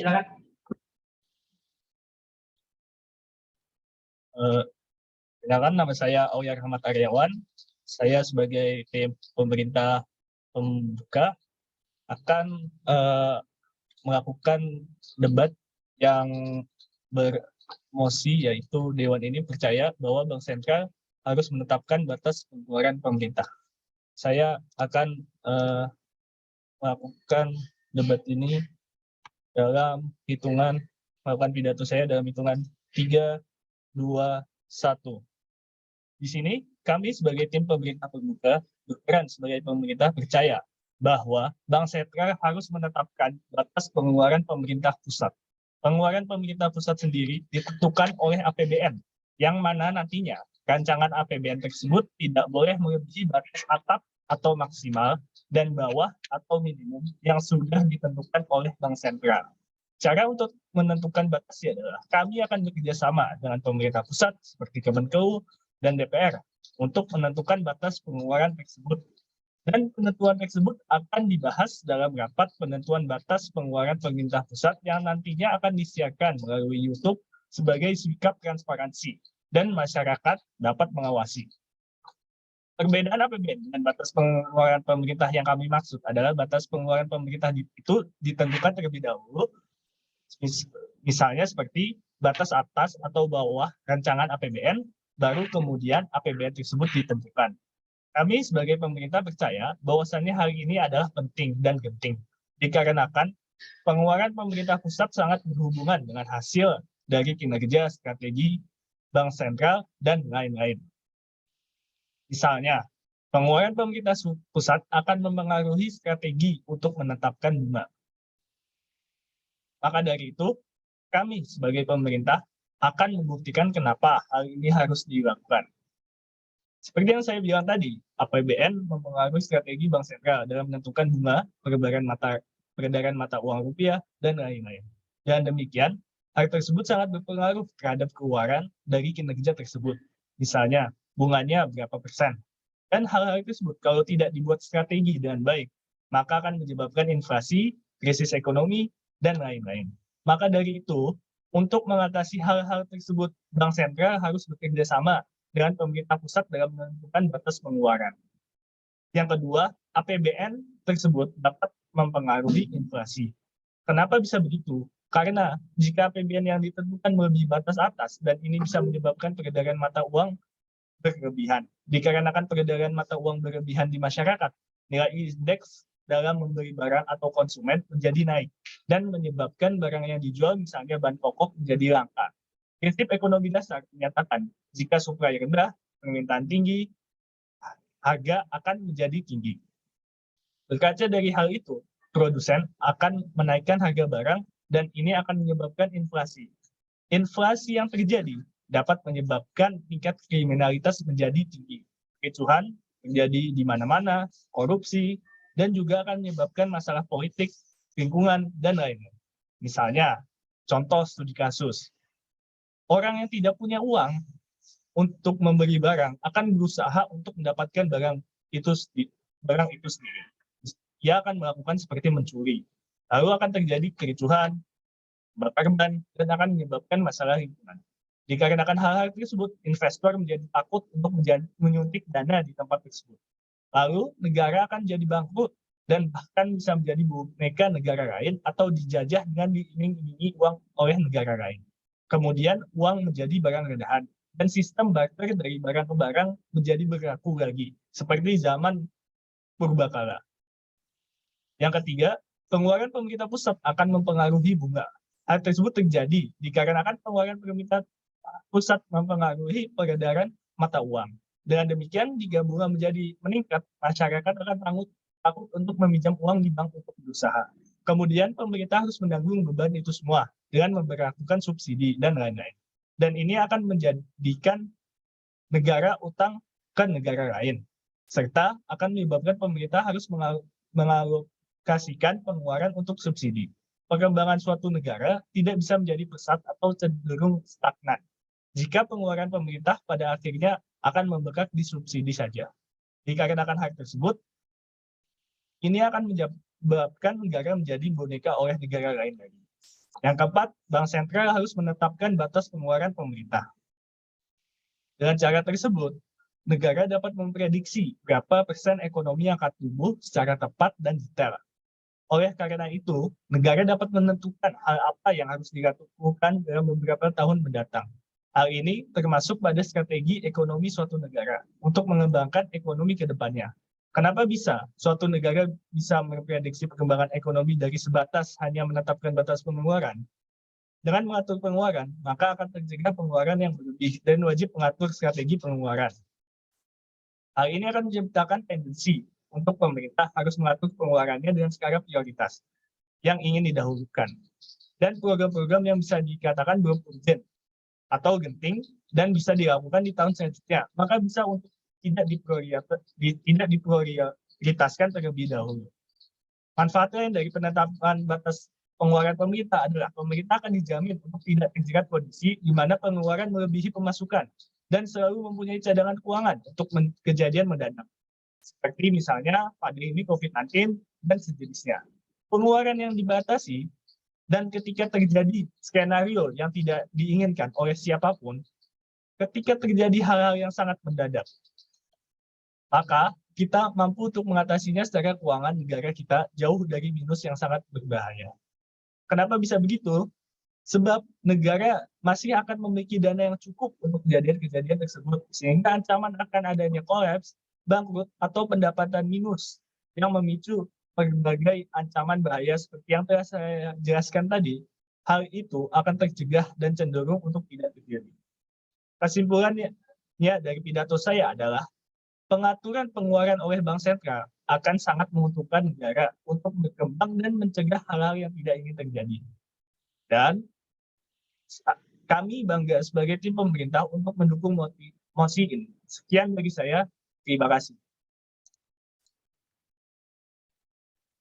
Silakan. Kenalkan, nama saya Auya Rahmat Aryawan. Saya sebagai tim pemerintah pembuka akan melakukan debat yang bermosi, yaitu Dewan ini percaya bahwa Bank Sentral harus menetapkan batas pengeluaran pemerintah. Saya akan melakukan debat ini melakukan pidato saya dalam hitungan 3, 2, 1. Di sini kami sebagai tim pemerintah pembuka berperan sebagai pemerintah percaya bahwa Bank Sentral harus menetapkan batas pengeluaran pemerintah pusat. Pengeluaran pemerintah pusat sendiri ditentukan oleh APBN, yang mana nantinya rancangan APBN tersebut tidak boleh melebihi batas atap atau maksimal dan bawah atau minimum yang sudah ditentukan oleh Bank Sentral. Cara untuk menentukan batasnya adalah kami akan bekerjasama dengan pemerintah pusat seperti Kemenkeu dan DPR untuk menentukan batas pengeluaran tersebut. Dan penentuan tersebut akan dibahas dalam rapat penentuan batas pengeluaran pemerintah pusat yang nantinya akan disiarkan melalui YouTube sebagai sikap transparansi dan masyarakat dapat mengawasi. Perbedaan APBN dengan batas pengeluaran pemerintah yang kami maksud adalah batas pengeluaran pemerintah itu ditentukan terlebih dahulu, misalnya seperti batas atas atau bawah rancangan APBN, baru kemudian APBN tersebut ditentukan. Kami sebagai pemerintah percaya bahwasannya hal ini adalah penting dan genting, dikarenakan pengeluaran pemerintah pusat sangat berhubungan dengan hasil dari kinerja strategi Bank Sentral dan lain-lain. Misalnya, pengeluaran pemerintah pusat akan mempengaruhi strategi untuk menetapkan bunga. Maka dari itu, kami sebagai pemerintah akan membuktikan kenapa hal ini harus dilakukan. Seperti yang saya bilang tadi, APBN mempengaruhi strategi Bank Sentral dalam menentukan bunga, peredaran mata uang rupiah, dan lain-lain. Dan demikian, hal tersebut sangat berpengaruh terhadap keuangan dari kinerja tersebut. Misalnya, bunganya berapa persen. Dan hal-hal tersebut kalau tidak dibuat strategi dengan baik, maka akan menyebabkan inflasi, krisis ekonomi, dan lain-lain. Maka dari itu, untuk mengatasi hal-hal tersebut, Bank Sentral harus bekerja sama dengan pemerintah pusat dalam menentukan batas pengeluaran. Yang kedua, APBN tersebut dapat mempengaruhi inflasi. Kenapa bisa begitu? Karena jika APBN yang ditentukan melebihi batas atas, dan ini bisa menyebabkan peredaran mata uang berlebihan. Dikarenakan peredaran mata uang berlebihan di masyarakat, nilai indeks dalam membeli barang atau konsumen menjadi naik, dan menyebabkan barang yang dijual, misalnya bahan pokok, menjadi langka. Prinsip ekonomi dasar menyatakan jika suplai rendah, permintaan tinggi, harga akan menjadi tinggi. Berkaca dari hal itu, produsen akan menaikkan harga barang dan ini akan menyebabkan inflasi. Inflasi yang terjadi dapat menyebabkan tingkat kriminalitas menjadi tinggi. Kericuhan terjadi di mana-mana, korupsi, dan juga akan menyebabkan masalah politik, lingkungan, dan lainnya. Misalnya, contoh studi kasus. Orang yang tidak punya uang untuk membeli barang akan berusaha untuk mendapatkan barang itu sendiri. Ia akan melakukan seperti mencuri. Lalu akan terjadi kericuhan, bakar ban, dan akan menyebabkan masalah lingkungan. Dikarenakan hal-hal tersebut, investor menjadi takut untuk menyuntik dana di tempat tersebut. Lalu negara akan jadi bangkrut dan bahkan bisa menjadi boneka negara lain atau dijajah dengan diiming-imingi uang oleh negara lain. Kemudian uang menjadi barang rendahan dan sistem barter dari barang ke barang menjadi berlaku lagi seperti zaman purbakala. Yang ketiga, pengeluaran pemerintah pusat akan mempengaruhi bunga. Hal tersebut terjadi dikarenakan pengeluaran pemerintah pusat mempengaruhi peredaran mata uang. Dengan demikian, jika bunga menjadi meningkat, masyarakat akan takut untuk meminjam uang di bank untuk berusaha. Kemudian pemerintah harus menanggung beban itu semua dengan memberlakukan subsidi dan lain-lain. Dan ini akan menjadikan negara utang ke negara lain, serta akan menyebabkan pemerintah harus mengalokasikan pengeluaran untuk subsidi. Perkembangan suatu negara tidak bisa menjadi pesat atau cenderung stagnan jika pengeluaran pemerintah pada akhirnya akan membengkak di subsidi saja. Dikarenakan hal tersebut, ini akan menyebabkan negara menjadi boneka oleh negara lain lagi. Yang keempat, bank sentral harus menetapkan batas pengeluaran pemerintah. Dengan cara tersebut, negara dapat memprediksi berapa persen ekonomi yang akan tumbuh secara tepat dan detail. Oleh karena itu, negara dapat menentukan hal apa yang harus dilakukan dalam beberapa tahun mendatang. Hal ini termasuk pada strategi ekonomi suatu negara untuk mengembangkan ekonomi ke depannya. Kenapa bisa suatu negara bisa memprediksi perkembangan ekonomi dari sebatas hanya menetapkan batas pengeluaran? Dengan mengatur pengeluaran, maka akan tercegah pengeluaran yang berlebih dan wajib mengatur strategi pengeluaran. Hal ini akan menciptakan tendensi untuk pemerintah harus mengatur pengeluarannya dengan skala prioritas yang ingin didahulukan. Dan program-program yang bisa dikatakan belum urgent atau genting dan bisa dilakukan di tahun selanjutnya, maka bisa untuk tidak diprioritaskan terlebih dahulu. Manfaatnya dari penetapan batas pengeluaran pemerintah adalah pemerintah akan dijamin untuk tidak terjerat kondisi di mana pengeluaran melebihi pemasukan dan selalu mempunyai cadangan keuangan untuk kejadian mendadak. Seperti misalnya pandemi COVID-19 dan sejenisnya. Pengeluaran yang dibatasi dan ketika terjadi skenario yang tidak diinginkan oleh siapapun, ketika terjadi hal-hal yang sangat mendadak, maka kita mampu untuk mengatasinya secara keuangan negara kita jauh dari minus yang sangat berbahaya. Kenapa bisa begitu? Sebab negara masih akan memiliki dana yang cukup untuk kejadian-kejadian tersebut, sehingga ancaman akan adanya kolaps, bangkrut, atau pendapatan minus yang memicu berbagai ancaman bahaya seperti yang telah saya jelaskan tadi. Hal itu akan tercegah dan cenderung untuk tidak terjadi. Kesimpulannya dari pidato saya adalah pengaturan pengeluaran oleh bank sentral akan sangat menguntungkan negara untuk berkembang dan mencegah hal-hal yang tidak ingin terjadi. Dan kami bangga sebagai tim pemerintah untuk mendukung mosi ini. Sekian bagi saya. Terima kasih.